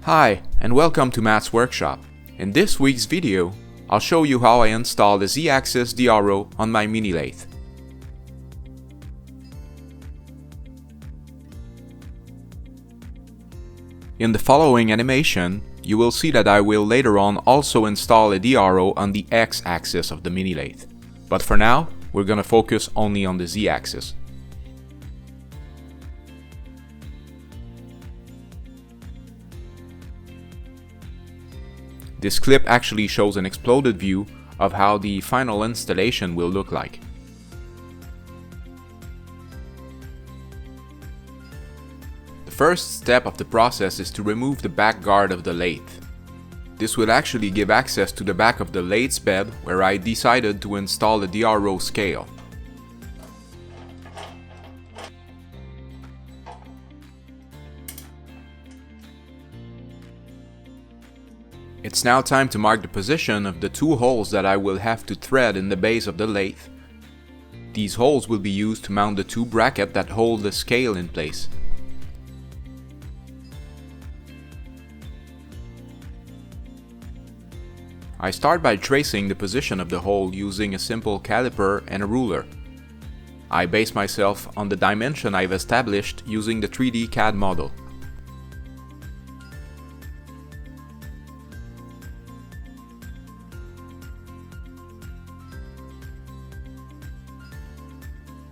Hi, and welcome to Matt's Workshop. In this week's video, I'll show you how I install the Z-axis DRO on my mini lathe. In the following animation, you will see that I will later on also install a DRO on the X-axis of the mini lathe. But for now, we're gonna focus only on the Z-axis. This clip actually shows an exploded view of how the final installation will look like. The first step of the process is to remove the back guard of the lathe. This will actually give access to the back of the lathe's bed where I decided to install the DRO scale. It's now time to mark the position of the two holes that I will have to thread in the base of the lathe. These holes will be used to mount the two brackets that hold the scale in place. I start by tracing the position of the hole using a simple caliper and a ruler. I base myself on the dimension I've established using the 3D CAD model.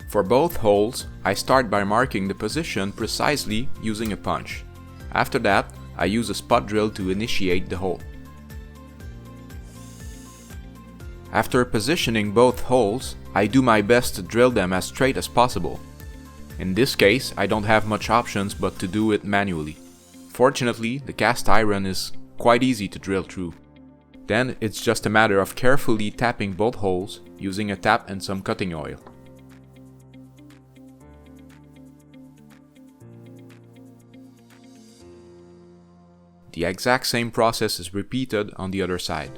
For both holes, I start by marking the position precisely using a punch. After that, I use a spot drill to initiate the hole. After positioning both holes, I do my best to drill them as straight as possible. In this case, I don't have much options but to do it manually. Fortunately, the cast iron is quite easy to drill through. Then it's just a matter of carefully tapping both holes using a tap and some cutting oil. The exact same process is repeated on the other side.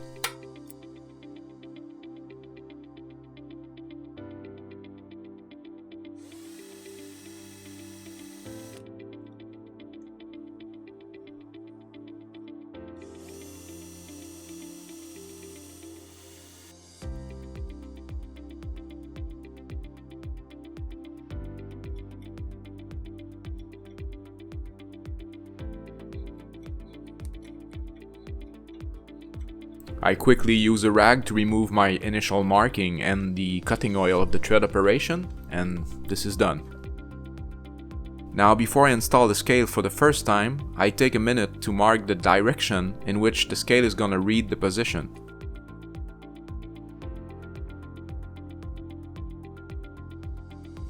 I quickly use a rag to remove my initial marking and the cutting oil of the thread operation, and this is done. Now, before I install the scale for the first time, I take a minute to mark the direction in which the scale is gonna read the position.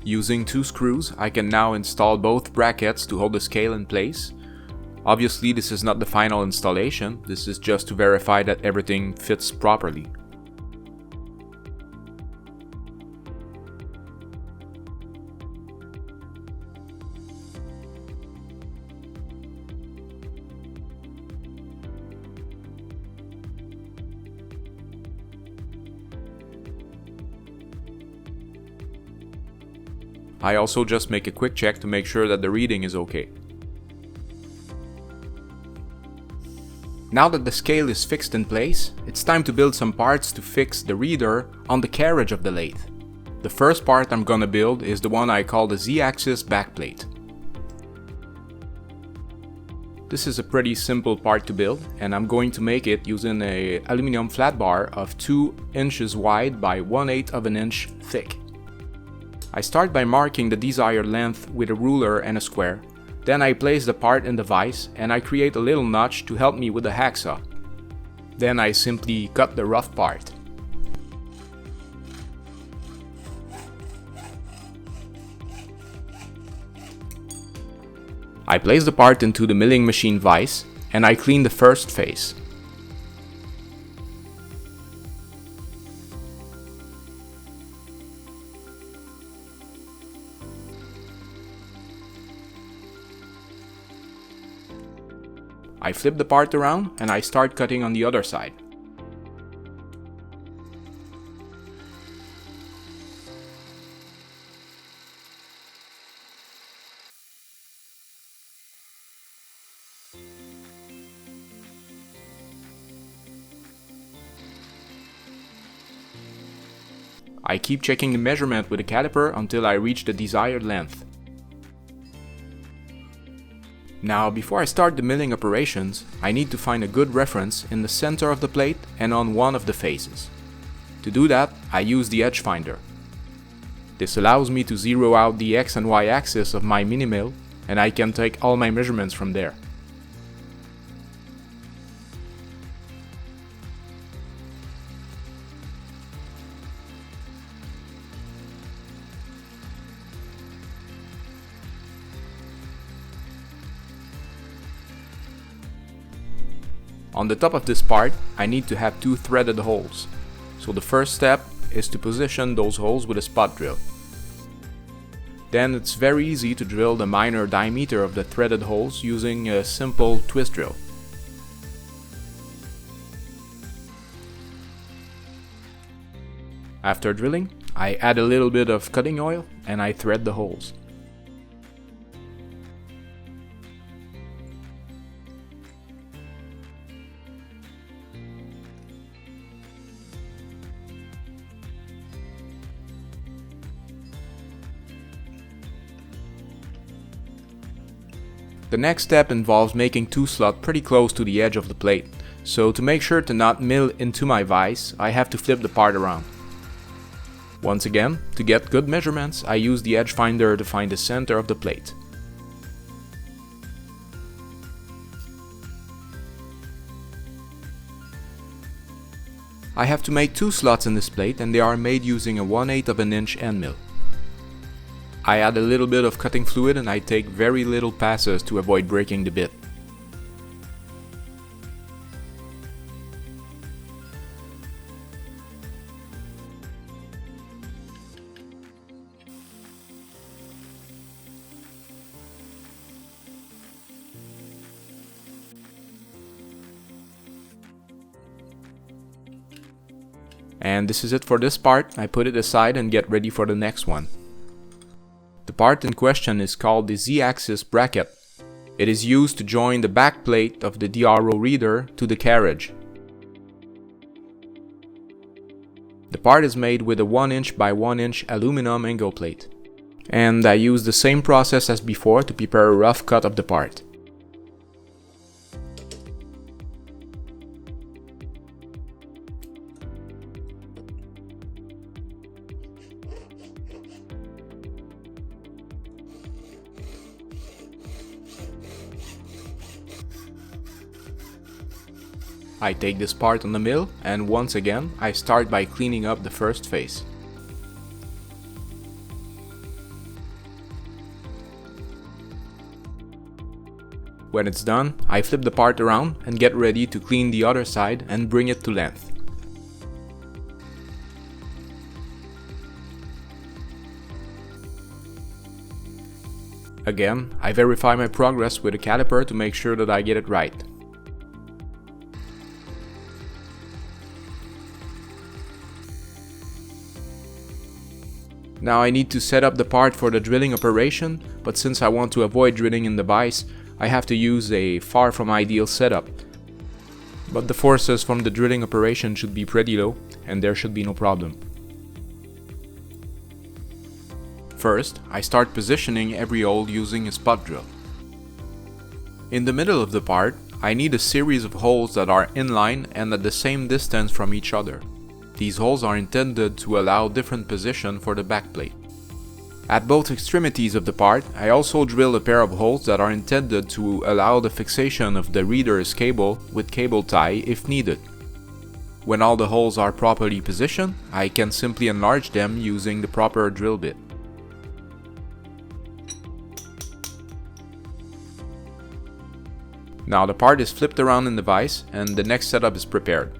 Using two screws, I can now install both brackets to hold the scale in place. Obviously, this is not the final installation, this is just to verify that everything fits properly. I also just make a quick check to make sure that the reading is okay. Now that the scale is fixed in place, it's time to build some parts to fix the reader on the carriage of the lathe. The first part I'm gonna build is the one I call the Z-axis backplate. This is a pretty simple part to build, and I'm going to make it using an aluminum flat bar of 2 inches wide by 1/8 of an inch thick. I start by marking the desired length with a ruler and a square. Then I place the part in the vise and I create a little notch to help me with the hacksaw. Then I simply cut the rough part. I place the part into the milling machine vise and I clean the first face. I flip the part around and I start cutting on the other side. I keep checking the measurement with the caliper until I reach the desired length. Now, before I start the milling operations, I need to find a good reference in the center of the plate and on one of the faces. To do that, I use the edge finder. This allows me to zero out the X and Y axis of my mini mill, and I can take all my measurements from there. On the top of this part, I need to have 2 threaded holes. So the first step is to position those holes with a spot drill. Then it's very easy to drill the minor diameter of the threaded holes using a simple twist drill. After drilling, I add a little bit of cutting oil and I thread the holes. The next step involves making 2 slots pretty close to the edge of the plate, so to make sure to not mill into my vise, I have to flip the part around. Once again, to get good measurements, I use the edge finder to find the center of the plate. I have to make 2 slots in this plate and they are made using a 1/8 of an inch end mill. I add a little bit of cutting fluid and I take very little passes to avoid breaking the bit. And this is it for this part. I put it aside and get ready for the next one. The part in question is called the Z-axis bracket. It is used to join the back plate of the DRO reader to the carriage. The part is made with a 1 inch by 1 inch aluminum angle plate. And I use the same process as before to prepare a rough cut of the part. I take this part on the mill and once again I start by cleaning up the first face. When it's done, I flip the part around and get ready to clean the other side and bring it to length. Again, I verify my progress with a caliper to make sure that I get it right. Now I need to set up the part for the drilling operation, but since I want to avoid drilling in the vise, I have to use a far from ideal setup. But the forces from the drilling operation should be pretty low, and there should be no problem. First, I start positioning every hole using a spot drill. In the middle of the part, I need a series of holes that are in line and at the same distance from each other. These holes are intended to allow different position for the backplate. At both extremities of the part, I also drill a pair of holes that are intended to allow the fixation of the reader's cable with cable tie if needed. When all the holes are properly positioned, I can simply enlarge them using the proper drill bit. Now the part is flipped around in the vise and the next setup is prepared.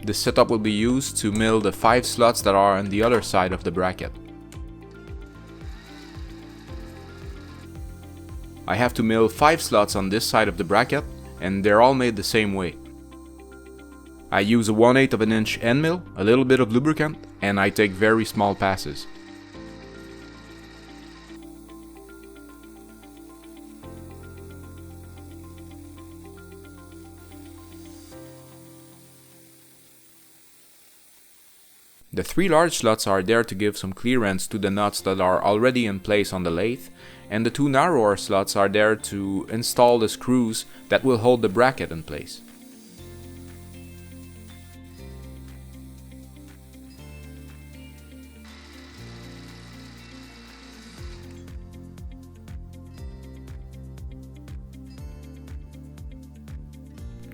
This setup will be used to mill the 5 slots that are on the other side of the bracket. I have to mill 5 slots on this side of the bracket and they're all made the same way. I use a 1/8 of an inch end mill, a little bit of lubricant, and I take very small passes. The 3 large slots are there to give some clearance to the nuts that are already in place on the lathe, and the 2 narrower slots are there to install the screws that will hold the bracket in place.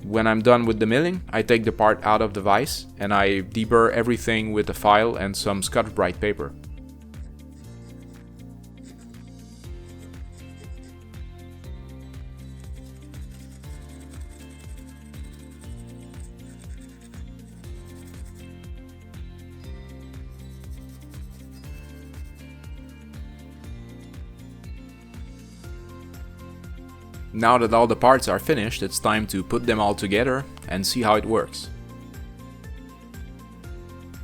When I'm done with the milling, I take the part out of the vise and I deburr everything with a file and some Scotch-Brite paper. Now that all the parts are finished, it's time to put them all together and see how it works.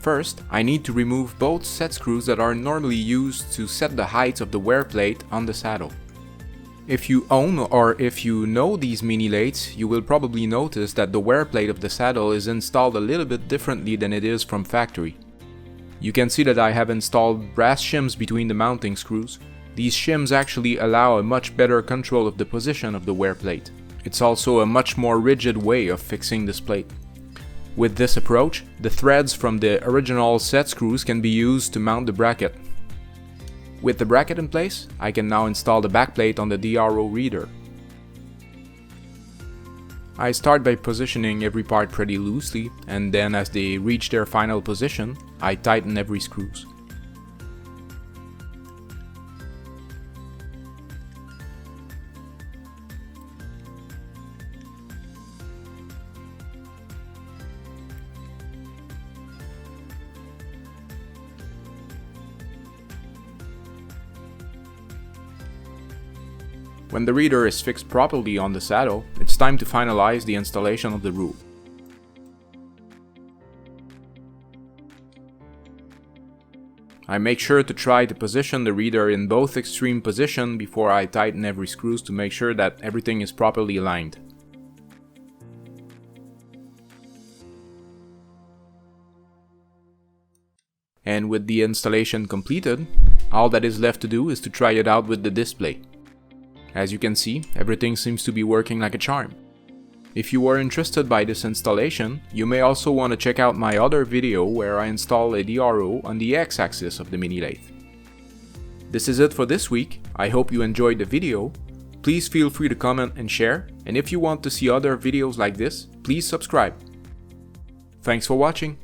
First, I need to remove both set screws that are normally used to set the height of the wear plate on the saddle. If you own or if you know these mini lathes, you will probably notice that the wear plate of the saddle is installed a little bit differently than it is from factory. You can see that I have installed brass shims between the mounting screws. These shims actually allow a much better control of the position of the wear plate. It's also a much more rigid way of fixing this plate. With this approach, the threads from the original set screws can be used to mount the bracket. With the bracket in place, I can now install the backplate on the DRO reader. I start by positioning every part pretty loosely, and then as they reach their final position, I tighten every screws. When the reader is fixed properly on the saddle, it's time to finalize the installation of the rule. I make sure to try to position the reader in both extreme position before I tighten every screws to make sure that everything is properly aligned. And with the installation completed, all that is left to do is to try it out with the display. As you can see, everything seems to be working like a charm. If you are interested by this installation, you may also want to check out my other video where I install a DRO on the X-axis of the mini lathe. This is it for this week. I hope you enjoyed the video. Please feel free to comment and share, and if you want to see other videos like this, please subscribe. Thanks for watching.